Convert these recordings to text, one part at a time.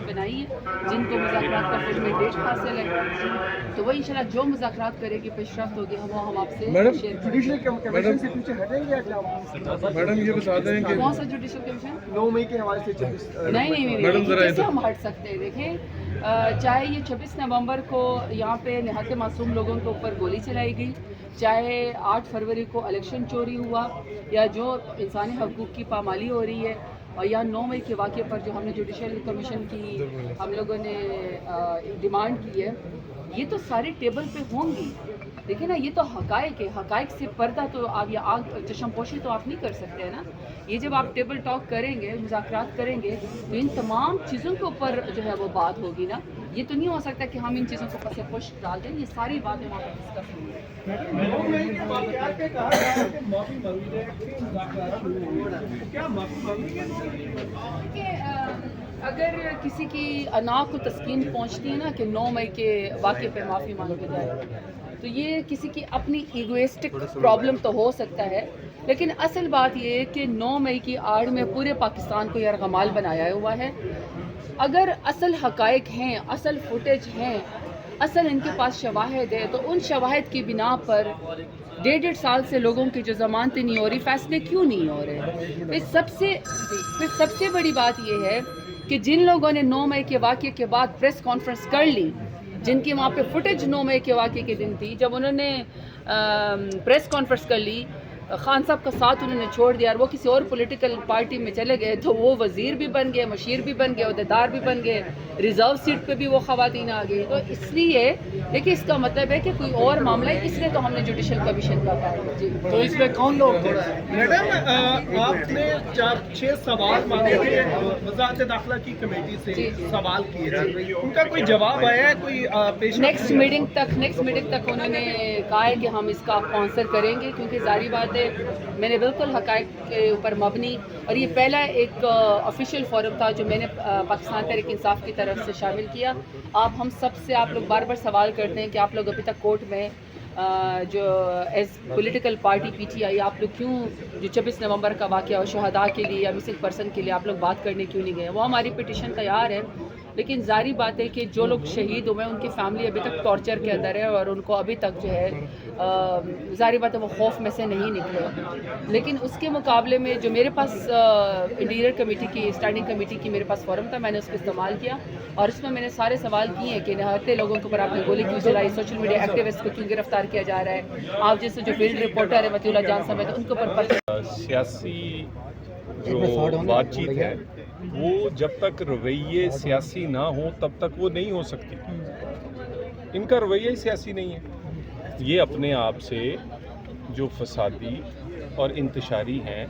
بنائی ہے جن کو مذاکرات کا فل مینڈیٹ حاصل ہے، تو وہ انشاءاللہ جو مذاکرات کرے گی پیش رفت ہوگی ہم آپ سے شیئر کریں گے۔ میڈم سے پیچھے ہٹیں گے میڈم یہ بتا دیں کہ کون سا جوڈیشل کمیشن؟ 9 مئی کے حوالے سے نہیں کیسے ہم ہٹ سکتے ہیں؟ دیکھیں چاہے یہ 26 نومبر کو یہاں پہ نہایت معصوم لوگوں کے اوپر گولی چلائی گئی، چاہے 8 فروری کو الیکشن چوری ہوا، یا جو انسانی حقوق کی پامالی ہو رہی ہے، اور یا 9 مئی کے واقعے پر جو ہم نے جوڈیشل کمیشن کی ہم لوگوں نے ڈیمانڈ کی ہے، یہ تو سارے ٹیبل پہ ہوں گی۔ دیکھیں نا، یہ تو حقائق ہے، حقائق سے پردہ تو آپ یا آگ چشم پوشی تو آپ نہیں کر سکتے ہیں نا۔ یہ جب آپ ٹیبل ٹاک کریں گے، مذاکرات کریں گے، تو ان تمام چیزوں کے اوپر جو ہے وہ بات ہوگی نا۔ یہ تو نہیں ہو سکتا کہ ہم ان چیزوں کو پس پش ڈال دیں، یہ ساری باتیں وہاں پہ ڈسکس ہوں گی۔ اگر کسی کی انا کو تسکین پہنچتی ہے نا کہ 9 مئی کے واقعے پہ معافی مانگی جائے، تو یہ کسی کی اپنی ایگوئسٹک پرابلم تو ہو سکتا ہے، لیکن اصل بات یہ ہے کہ 9 مئی کی آڑ میں پورے پاکستان کو یرغمال بنایا ہوا ہے۔ اگر اصل حقائق ہیں، اصل فوٹیج ہیں، اصل ان کے پاس شواہد ہے، تو ان شواہد کی بنا پر 1.5 سال سے لوگوں کی جو ضمانتیں نہیں ہو رہی، فیصلے کیوں نہیں ہو رہے؟ پھر سب سے بڑی بات یہ ہے کہ جن لوگوں نے 9 مئی کے واقعے کے بعد پریس کانفرنس کر لی، جن کی وہاں پہ فوٹیج 9 مئی کے واقعے کے دن تھی، جب انہوں نے پریس کانفرنس کر لی، خان صاحب کا ساتھ انہوں نے چھوڑ دیا اور وہ کسی اور پولیٹیکل پارٹی میں چلے گئے، تو وہ وزیر بھی بن گئے، مشیر بھی بن گئے، عہدیدار بھی بن گئے، ریزرو سیٹ پہ بھی وہ خواتین آ گئی۔ تو اس لیے دیکھیں، اس کا مطلب ہے کہ کوئی اور معاملہ ہے، اس لیے تو ہم نے جوڈیشل کمیشن کا کہا ہے۔ جی، تو اس میں کون لوگ تھے؟ میڈم آپ نے 4-6 سوال مانگے تھے وزارت داخلہ کی کمیٹی سے، سوال کیے تھے، ان کا کوئی جواب آیا ہے؟ کوئی پیش نیکسٹ میٹنگ تک انہوں نے کہا ہے کہ ہم اس کا آپ کو آنسر کریں گے، کیونکہ ظاہری بات ہے میں نے بالکل حقائق کے اوپر مبنی، اور یہ پہلا ایک آفیشیل فورم تھا جو میں نے پاکستان تحریک انصاف کی طرف سے شامل کیا۔ ہم سب سے آپ لوگ بار بار سوال کرتے ہیں کہ آپ لوگ ابھی تک کورٹ میں جو as political party P T I آپ لوگ کیوں جو 26 نومبر کا واقعہ اور شہداء کے لیے یا مسنگ پرسن کے لیے آپ لوگ بات کرنے کیوں نہیں گئے؟ وہ ہماری پٹیشن تیار ہے، لیکن ظاہری بات ہے کہ جو لوگ شہید ہوئے ہیں ان کی فیملی ابھی تک ٹارچر کے اندر ہے، اور ان کو ابھی تک جو ہے ظاہری بات ہے وہ خوف میں سے نہیں نکلے۔ لیکن اس کے مقابلے میں جو میرے پاس انٹیریئر کمیٹی کی اسٹینڈنگ کمیٹی کی میرے پاس فورم تھا، میں نے اس کو استعمال کیا، اور اس میں نے سارے سوال کیے ہیں کہ نہایت لوگوں کے اوپر آپ نے گولی کیوں چلائی، سوشل میڈیا ایکٹیوسٹ کو کیوں گرفتار کیا جا رہا ہے، آپ جیسے جو فیلڈ رپورٹر ہے وطی اللہ جان سمیت ان کے اوپر سیاسی جو بات چیت ہے وہ جب تک رویے سیاسی نہ ہوں تب تک وہ نہیں ہو سکتی۔ ان کا رویہ ہی سیاسی نہیں ہے، یہ اپنے آپ سے جو فسادی اور انتشاری ہیں،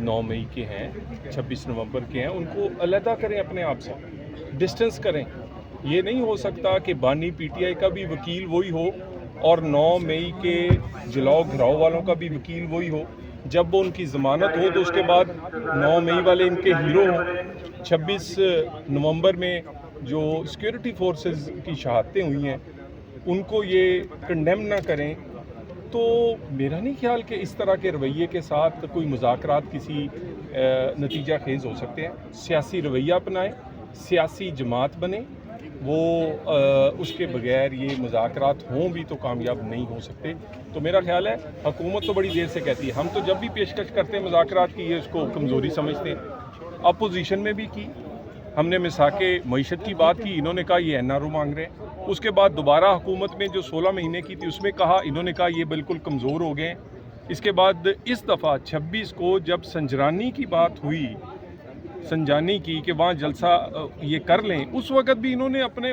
9 مئی کے ہیں، 26 نومبر کے ہیں، ان کو علیحدہ کریں، اپنے آپ سے ڈسٹنس کریں۔ یہ نہیں ہو سکتا کہ بانی پی ٹی آئی کا بھی وکیل وہی ہو اور 9 مئی کے جلاؤ گھراؤ والوں کا بھی وکیل وہی ہو۔ جب وہ ان کی ضمانت ہو تو اس کے بعد 9 مئی والے ان کے ہیرو ہوں، 26 نومبر میں جو سیکیورٹی فورسز کی شہادتیں ہوئی ہیں ان کو یہ کنڈیم نہ کریں۔ تو میرا نہیں خیال کہ اس طرح کے رویے کے ساتھ کوئی مذاکرات کسی نتیجہ خیز ہو سکتے ہیں۔ سیاسی رویہ اپنائیں، سیاسی جماعت بنیں، وہ اس کے بغیر یہ مذاکرات ہوں بھی تو کامیاب نہیں ہو سکتے۔ تو میرا خیال ہے حکومت تو بڑی دیر سے کہتی ہے، ہم تو جب بھی پیشکش کرتے ہیں مذاکرات کی یہ اس کو کمزوری سمجھتے ہیں۔ اپوزیشن میں بھی کی، ہم نے مساق معیشت کی بات کی، انہوں نے کہا یہ این آر او مانگ رہے ہیں۔ اس کے بعد دوبارہ حکومت میں جو 16 مہینے کی تھی اس میں کہا، انہوں نے کہا یہ بالکل کمزور ہو گئے ہیں۔ اس کے بعد اس دفعہ 26 کو جب سنجرانی کی بات ہوئی، سنجانی کی کہ وہاں جلسہ یہ کر لیں، اس وقت بھی انہوں نے اپنے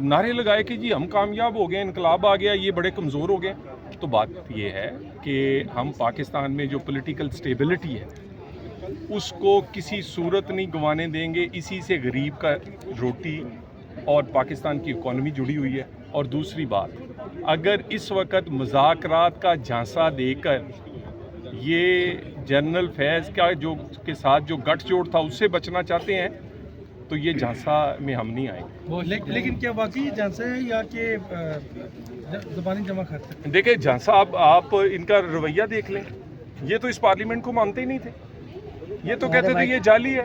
نعرے لگائے کہ جی ہم کامیاب ہو گئے، انقلاب آ گیا، یہ بڑے کمزور ہو گئے۔ تو بات یہ ہے کہ ہم پاکستان میں جو پولیٹیکل سٹیبلٹی ہے اس کو کسی صورت نہیں گنوانے دیں گے۔ اسی سے غریب کا روٹی اور پاکستان کی اکانومی جڑی ہوئی ہے۔ اور دوسری بات، اگر اس وقت مذاکرات کا جھانسا دے کر یہ جنرل فیض کا کے ساتھ جو گٹھ جوڑ تھا اس سے بچنا چاہتے ہیں تو یہ جھانسا میں ہم نہیں آئیں گے۔ لیکن کیا واقعی جھانسا ہے یا کہ زبانی جمع کرتے ہیں؟ دیکھیں جھانسا، آپ ان کا رویہ دیکھ لیں، یہ تو اس پارلیمنٹ کو مانتے ہی نہیں تھے، یہ تو کہتے تھے یہ جعلی ہے،